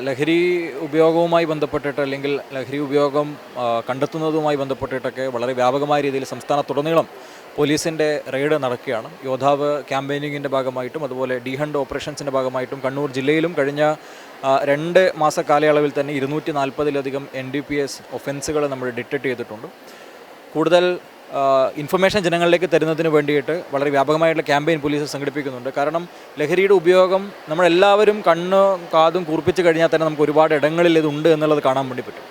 ലഹരി ഉപയോഗവുമായി ബന്ധപ്പെട്ടിട്ട് അല്ലെങ്കിൽ ലഹരി ഉപയോഗം കണ്ടെത്തുന്നതുമായി ബന്ധപ്പെട്ടിട്ടൊക്കെ വളരെ വ്യാപകമായ രീതിയിൽ സംസ്ഥാനത്തുടനീളം പോലീസിൻ്റെ റെയ്ഡ് നടക്കുകയാണ്. യോദ്ധാവ് ക്യാമ്പയിനിങ്ങിൻ്റെ ഭാഗമായിട്ടും അതുപോലെ ഡി ഹണ്ട് ഓപ്പറേഷൻസിൻ്റെ ഭാഗമായിട്ടും കണ്ണൂർ ജില്ലയിലും കഴിഞ്ഞ 2 മാസ കാലയളവിൽ തന്നെ 240-ലധികം NDPS ഒഫൻസുകൾ നമ്മൾ ഡിറ്റക്ട് ചെയ്തിട്ടുണ്ട്. കൂടുതൽ ഇൻഫർമേഷൻ ജനങ്ങളിലേക്ക് തരുന്നതിന് വേണ്ടിയിട്ട് വളരെ വ്യാപകമായിട്ടുള്ള ക്യാമ്പയിൻ പോലീസ് സംഘടിപ്പിക്കുന്നുണ്ട്. കാരണം ലഹരിയുടെ ഉപയോഗം നമ്മളെല്ലാവരും കാതും കൂർപ്പിച്ച് കഴിഞ്ഞാൽ തന്നെ നമുക്ക് ഒരുപാട് ഇടങ്ങളിൽ ഇതുണ്ട് എന്നുള്ളത് കാണാൻ വേണ്ടി പറ്റും.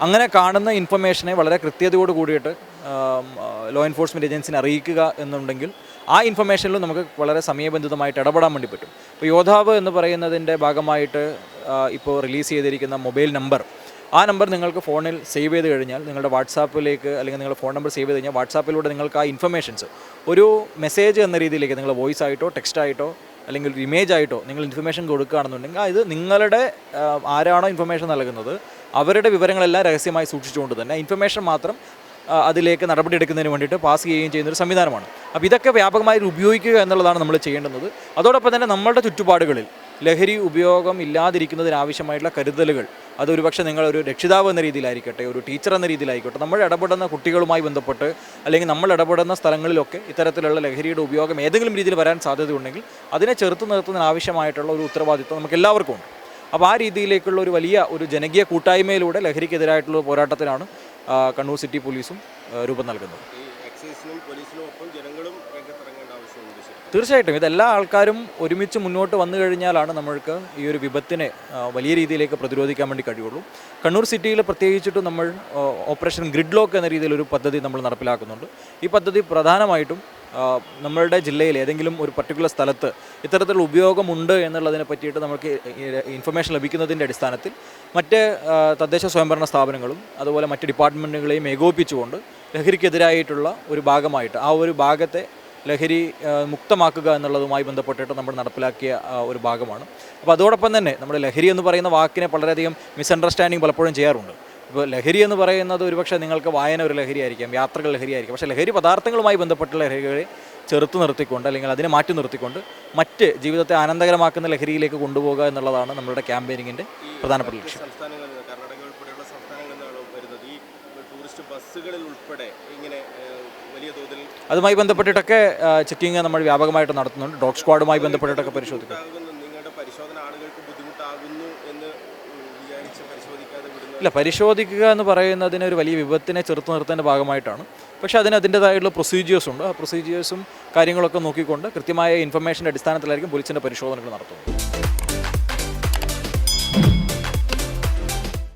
അങ്ങനെ കാണുന്ന ഇൻഫർമേഷനെ വളരെ കൃത്യതയോട് കൂടിയിട്ട് ലോ എൻഫോഴ്സ്മെൻറ്റ് ഏജൻസിനെ അറിയിക്കുക എന്നുണ്ടെങ്കിൽ ആ ഇൻഫർമേഷനിലും നമുക്ക് വളരെ സമയബന്ധിതമായിട്ട് ഇടപെടാൻ വേണ്ടി പറ്റും. ഇപ്പോൾ യോദ്ധാവ് എന്ന് പറയുന്നതിൻ്റെ ഭാഗമായിട്ട് ഇപ്പോൾ റിലീസ് ചെയ്തിരിക്കുന്ന മൊബൈൽ നമ്പർ, ആ നമ്പർ നിങ്ങൾക്ക് ഫോണിൽ സേവ് ചെയ്ത് കഴിഞ്ഞാൽ നിങ്ങളുടെ വാട്സാപ്പിലേക്ക് അല്ലെങ്കിൽ നിങ്ങളുടെ ഫോൺ നമ്പർ സേവ് ചെയ്ത് കഴിഞ്ഞാൽ വാട്സാപ്പിലൂടെ നിങ്ങൾക്ക് ആ ഇൻഫർമേഷൻസ് ഒരു മെസ്സേജ് എന്ന രീതിയിലേക്ക് നിങ്ങൾ വോയിസ് ആയിട്ടോ ടെക്സ്റ്റ് ആയിട്ടോ അല്ലെങ്കിൽ ഒരു ഇമേജ് ആയിട്ടോ നിങ്ങൾ ഇൻഫർമേഷൻ കൊടുക്കുകയാണെന്നുണ്ടെങ്കിൽ ഇത് നിങ്ങളുടെ ആരാണോ ഇൻഫർമേഷൻ നൽകുന്നത് അവരുടെ വിവരങ്ങളെല്ലാം രഹസ്യമായി സൂക്ഷിച്ചുകൊണ്ട് തന്നെ ഇൻഫർമേഷൻ മാത്രം അതിലേക്ക് നടപടിയെടുക്കുന്നതിന് വേണ്ടിയിട്ട് പാസ് ചെയ്യുകയും ചെയ്യുന്നൊരു സംവിധാനമാണ്. അപ്പോൾ ഇതൊക്കെ വ്യാപകമായി ഉപയോഗിക്കുക എന്നുള്ളതാണ് നമ്മൾ ചെയ്യേണ്ടുന്നത്. അതോടൊപ്പം തന്നെ നമ്മളുടെ ചുറ്റുപാടുകളിൽ ലഹരി ഉപയോഗം ഇല്ലാതിരിക്കുന്നതിനാവശ്യമായിട്ടുള്ള കരുതലുകൾ അതൊരു പക്ഷേ നിങ്ങളൊരു രക്ഷിതാവ് എന്ന രീതിയിലായിരിക്കട്ടെ, ഒരു ടീച്ചർ എന്ന രീതിയിലായിക്കോട്ടെ, നമ്മൾ ഇടപെടുന്ന കുട്ടികളുമായി ബന്ധപ്പെട്ട് അല്ലെങ്കിൽ നമ്മൾ ഇടപെടുന്ന സ്ഥലങ്ങളിലൊക്കെ ഇത്തരത്തിലുള്ള ലഹരിയുടെ ഉപയോഗം ഏതെങ്കിലും രീതിയിൽ വരാൻ സാധ്യതയുണ്ടെങ്കിൽ അതിനെ ചെറുത്ത് നിർത്തുന്നതിനാവശ്യമായിട്ടുള്ള ഒരു ഉത്തരവാദിത്വം നമുക്ക് എല്ലാവർക്കും ഉണ്ട്. അപ്പോൾ ആ രീതിയിലേക്കുള്ള ഒരു വലിയ ഒരു ജനകീയ കൂട്ടായ്മയിലൂടെ ലഹരിക്കെതിരായിട്ടുള്ള പോരാട്ടത്തിനാണ് കണ്ണൂർ സിറ്റി പോലീസും രൂപം നൽകുന്നത്. തീർച്ചയായിട്ടും ഇതെല്ലാ ആൾക്കാരും ഒരുമിച്ച് മുന്നോട്ട് വന്നു കഴിഞ്ഞാലാണ് നമ്മൾക്ക് ഈ ഒരു വിപത്തിനെ വലിയ രീതിയിലേക്ക് പ്രതിരോധിക്കാൻ വേണ്ടി കഴിയുള്ളൂ. കണ്ണൂർ സിറ്റിയിൽ പ്രത്യേകിച്ചിട്ടും നമ്മൾ ഓപ്പറേഷൻ ഗ്രിഡ് ലോക്ക് എന്ന രീതിയിലൊരു പദ്ധതി നമ്മൾ നടപ്പിലാക്കുന്നുണ്ട്. ഈ പദ്ധതി പ്രധാനമായിട്ടും നമ്മളുടെ ജില്ലയിൽ ഏതെങ്കിലും ഒരു പർട്ടിക്കുലർ സ്ഥലത്ത് ഇത്തരത്തിലുള്ള ഉപയോഗമുണ്ട് എന്നുള്ളതിനെ പറ്റിയിട്ട് നമുക്ക് ഇൻഫർമേഷൻ ലഭിക്കുന്നതിൻ്റെ അടിസ്ഥാനത്തിൽ മറ്റ് തദ്ദേശ സ്വയംഭരണ സ്ഥാപനങ്ങളും അതുപോലെ മറ്റ് ഡിപ്പാർട്ട്മെൻറ്റുകളെയും ഏകോപിപ്പിച്ചുകൊണ്ട് ലഹരിക്കെതിരായിട്ടുള്ള ഒരു ഭാഗമായിട്ട് ആ ഒരു ഭാഗത്തെ ലഹരി മുക്തമാക്കുക എന്നുള്ളതുമായി ബന്ധപ്പെട്ടിട്ട് നമ്മൾ നടപ്പിലാക്കിയ ഒരു ഭാഗമാണ്. അപ്പോൾ അതോടൊപ്പം തന്നെ നമ്മുടെ ലഹരി എന്ന് പറയുന്ന വാക്കിനെ വളരെയധികം മിസ്അണ്ടർസ്റ്റാൻഡിങ് പലപ്പോഴും ചെയ്യാറുണ്ട്. ഇപ്പോൾ ലഹരി എന്ന് പറയുന്നത് ഒരുപക്ഷെ നിങ്ങൾക്ക് വായന ഒരു ലഹരിയായിരിക്കാം, യാത്രകൾ ലഹരിയായിരിക്കും. പക്ഷേ ലഹരി പദാർത്ഥങ്ങളുമായി ബന്ധപ്പെട്ടുള്ള ലഹരികളെ ചെറുത്ത് നിർത്തിക്കൊണ്ട് അല്ലെങ്കിൽ അതിനെ മാറ്റി നിർത്തിക്കൊണ്ട് മറ്റ് ജീവിതത്തെ ആനന്ദകരമാക്കുന്ന ലഹരിയിലേക്ക് കൊണ്ടുപോകുക എന്നുള്ളതാണ് നമ്മളുടെ ക്യാമ്പയിനിങ്ങിൻ്റെ പ്രധാനപ്പെട്ട ലക്ഷ്യം. അതുമായി ബന്ധപ്പെട്ടിട്ടൊക്കെ ചെക്കിങ് നമ്മൾ വ്യാപകമായിട്ട് നടത്തുന്നുണ്ട്. ഡോഗ് സ്ക്വാഡുമായി ബന്ധപ്പെട്ടിട്ടൊക്കെ പരിശോധിക്കും. ഇല്ല, പരിശോധിക്കുക എന്ന് പറയുന്നതിന് ഒരു വലിയ വിപത്തിനെ ചെറുത്ത് നിർത്തേണ്ട ഭാഗമായിട്ടാണ്. പക്ഷേ അതിൻ്റേതായിട്ടുള്ള പ്രൊസീജിയേഴ്സ് ഉണ്ട്. ആ പ്രൊസീജിയേഴ്സും കാര്യങ്ങളൊക്കെ നോക്കിക്കൊണ്ട് കൃത്യമായ ഇൻഫർമേഷൻ്റെ അടിസ്ഥാനത്തിലായിരിക്കും പോലീസിൻ്റെ പരിശോധനകൾ നടത്തുന്നത്.